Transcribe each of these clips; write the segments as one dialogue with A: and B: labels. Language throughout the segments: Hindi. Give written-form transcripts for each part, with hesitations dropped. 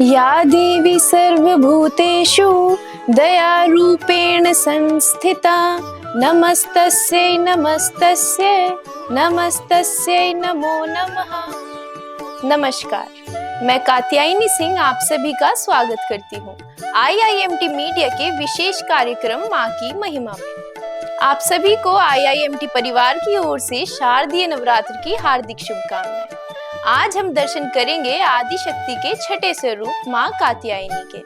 A: या देवी सर्वभूतेषु दयारूपेण संस्थिता नमस्तस्यै नमस्तस्यै नमस्तस्यै नमो नमः। नमस्कार, मैं कात्यायनी सिंह आप सभी का स्वागत करती हूँ IIMT मीडिया के विशेष कार्यक्रम माँ की महिमा में। आप सभी को IIMT परिवार की ओर से शारदीय नवरात्र की हार्दिक शुभकामनाएं। आज हम दर्शन करेंगे आदि शक्ति के छठे स्वरूप माँ कात्यायनी के।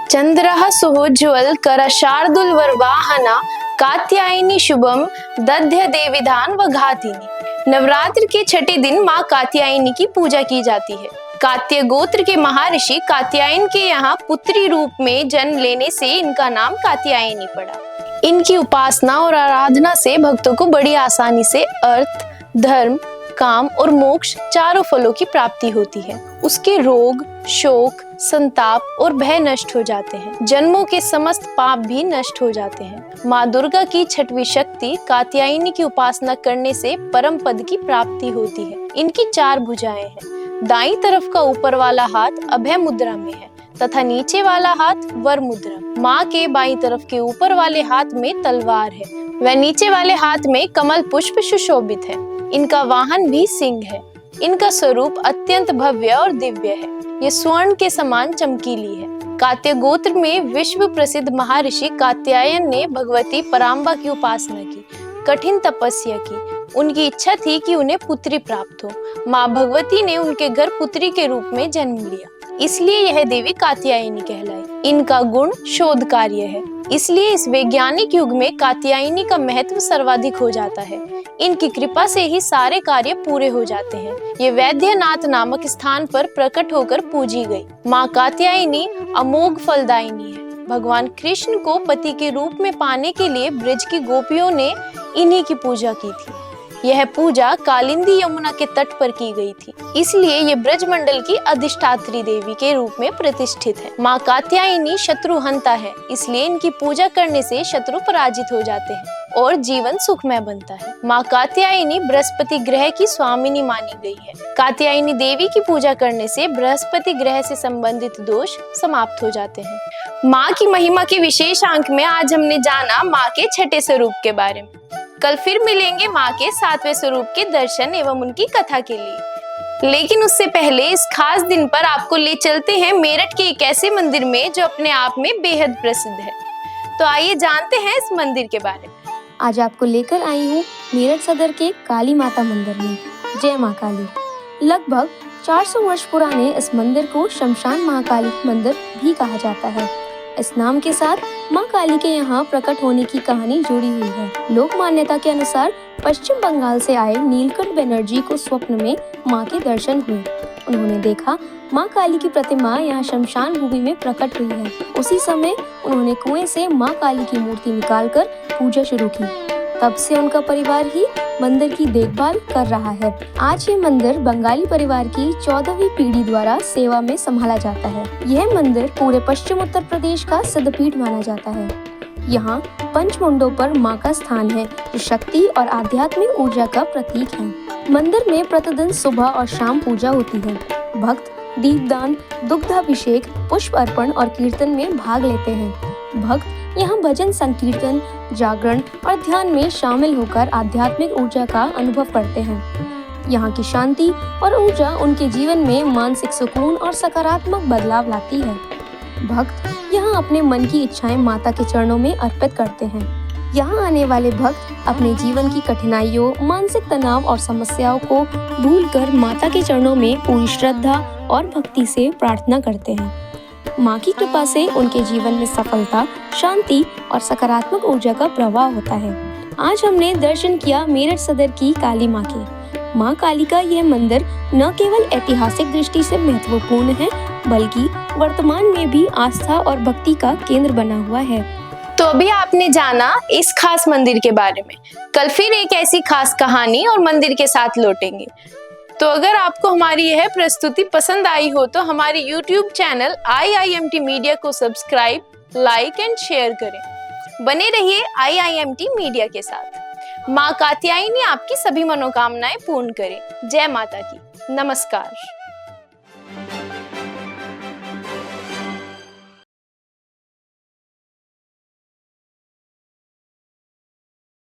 A: चंद्रः सुहोज्ज्वल कर शार्दुल वरवाहना कात्यायनी शुभम दध्य देविधान व घातिनी। नवरात्र के छठे दिन माँ कात्यायनी की पूजा की जाती है। कात्य गोत्र के महर्षि कात्यायन के यहाँ पुत्री रूप में जन्म लेने से इनका नाम कात्यायनी पड़ा। इनकी उपासना और आराधना से भक्तों को बड़ी आसानी से अर्थ, धर्म, काम और मोक्ष चारों फलों की प्राप्ति होती है। उसके रोग, शोक, संताप और भय नष्ट हो जाते हैं। जन्मों के समस्त पाप भी नष्ट हो जाते हैं। माँ दुर्गा की छठवीं शक्ति कात्यायनी की उपासना करने से परम पद की प्राप्ति होती है। इनकी 4 भुजाएं हैं। दाईं तरफ का ऊपर वाला हाथ अभय मुद्रा में है तथा नीचे वाला हाथ वर मुद्रा। माँ के बाईं तरफ के ऊपर वाले हाथ में तलवार है व नीचे वाले हाथ में कमल पुष्प सुशोभित है। इनका वाहन भी सिंह है। इनका स्वरूप अत्यंत भव्य और दिव्य है। ये स्वर्ण के समान चमकीली है। कात्य गोत्र में विश्व प्रसिद्ध महर्षि कात्यायन ने भगवती पराम्बा की उपासना की, कठिन तपस्या की। उनकी इच्छा थी कि उन्हें पुत्री प्राप्त हो। माँ भगवती ने उनके घर पुत्री के रूप में जन्म लिया, इसलिए यह देवी कात्यायनी कहलाई। इनका गुण शोध कार्य है, इसलिए इस वैज्ञानिक युग में कात्यायनी का महत्व सर्वाधिक हो जाता है। इनकी कृपा से ही सारे कार्य पूरे हो जाते हैं। ये वैद्यनाथ नामक स्थान पर प्रकट होकर पूजी गई। माँ कात्यायनी अमोघ फलदायिनी है। भगवान कृष्ण को पति के रूप में पाने के लिए ब्रज की गोपियों ने इन्हीं की पूजा की थी। यह पूजा कालिंदी यमुना के तट पर की गई थी, इसलिए ये ब्रजमंडल की अधिष्ठात्री देवी के रूप में प्रतिष्ठित है। माँ कात्यायनी शत्रुहंता है, इसलिए इनकी पूजा करने से शत्रु पराजित हो जाते हैं और जीवन सुखमय बनता है। माँ कात्यायनी बृहस्पति ग्रह की स्वामिनी मानी गई है। कात्यायनी देवी की पूजा करने से बृहस्पति ग्रह से संबंधित दोष समाप्त हो जाते हैं। माँ की महिमा के विशेष अंक में आज हमने जाना माँ के छठे स्वरूप के बारे में। कल फिर मिलेंगे माँ के 7वें स्वरूप के दर्शन एवं उनकी कथा के लिए। लेकिन उससे पहले इस खास दिन पर आपको ले चलते हैं मेरठ के एक ऐसे मंदिर में जो अपने आप में बेहद प्रसिद्ध है। तो आइए जानते हैं इस मंदिर के बारे में।
B: आज आपको लेकर आई हूँ मेरठ सदर के काली माता मंदिर में। जय माँ काली। लगभग 400 वर्ष पुराने इस मंदिर को शमशान महाकाली मंदिर भी कहा जाता है। इस नाम के साथ माँ काली के यहाँ प्रकट होने की कहानी जुड़ी हुई है। लोक मान्यता के अनुसार पश्चिम बंगाल से आए नीलकंठ बनर्जी को स्वप्न में माँ के दर्शन हुए। उन्होंने देखा माँ काली की प्रतिमा यहाँ शमशान भूमि में प्रकट हुई है। उसी समय उन्होंने कुएं से माँ काली की मूर्ति निकालकर पूजा शुरू की। तब से उनका परिवार ही मंदिर की देखभाल कर रहा है। आज ये मंदिर बंगाली परिवार की 14वीं पीढ़ी द्वारा सेवा में संभाला जाता है। यह मंदिर पूरे पश्चिम उत्तर प्रदेश का सिद्धपीठ माना जाता है। यहाँ पंचमुंडों पर माँ का स्थान है, जो शक्ति और आध्यात्मिक ऊर्जा का प्रतीक है। मंदिर में प्रतिदिन सुबह और शाम पूजा होती है। भक्त दीपदान, दुग्धाभिषेक, पुष्प अर्पण और कीर्तन में भाग लेते हैं। भक्त यहाँ भजन, संकीर्तन, जागरण और ध्यान में शामिल होकर आध्यात्मिक ऊर्जा का अनुभव करते हैं। यहाँ की शांति और ऊर्जा उनके जीवन में मानसिक सुकून और सकारात्मक बदलाव लाती है। भक्त यहाँ अपने मन की इच्छाएं माता के चरणों में अर्पित करते हैं। यहाँ आने वाले भक्त अपने जीवन की कठिनाइयों, मानसिक तनाव और समस्याओं को भूलकर माता के चरणों में पूरी श्रद्धा और भक्ति से प्रार्थना करते हैं। माँ की कृपा से उनके जीवन में सफलता, शांति और सकारात्मक ऊर्जा का प्रवाह होता है। आज हमने दर्शन किया मेरठ सदर की काली माँ के। माँ काली का यह मंदिर न केवल ऐतिहासिक दृष्टि से महत्वपूर्ण है, बल्कि वर्तमान में भी आस्था और भक्ति का केंद्र बना हुआ है।
A: तो अभी आपने जाना इस खास मंदिर के बारे में। कल फिर एक ऐसी खास कहानी और मंदिर के साथ लौटेंगे। तो अगर आपको हमारी यह प्रस्तुति पसंद आई हो तो हमारे YouTube चैनल IIMT मीडिया को सब्सक्राइब, लाइक एंड शेयर करें। बने रहिए IIMT मीडिया के साथ। माँ कात्यायनी आपकी सभी मनोकामनाएं पूर्ण करें। जय माता की। नमस्कार।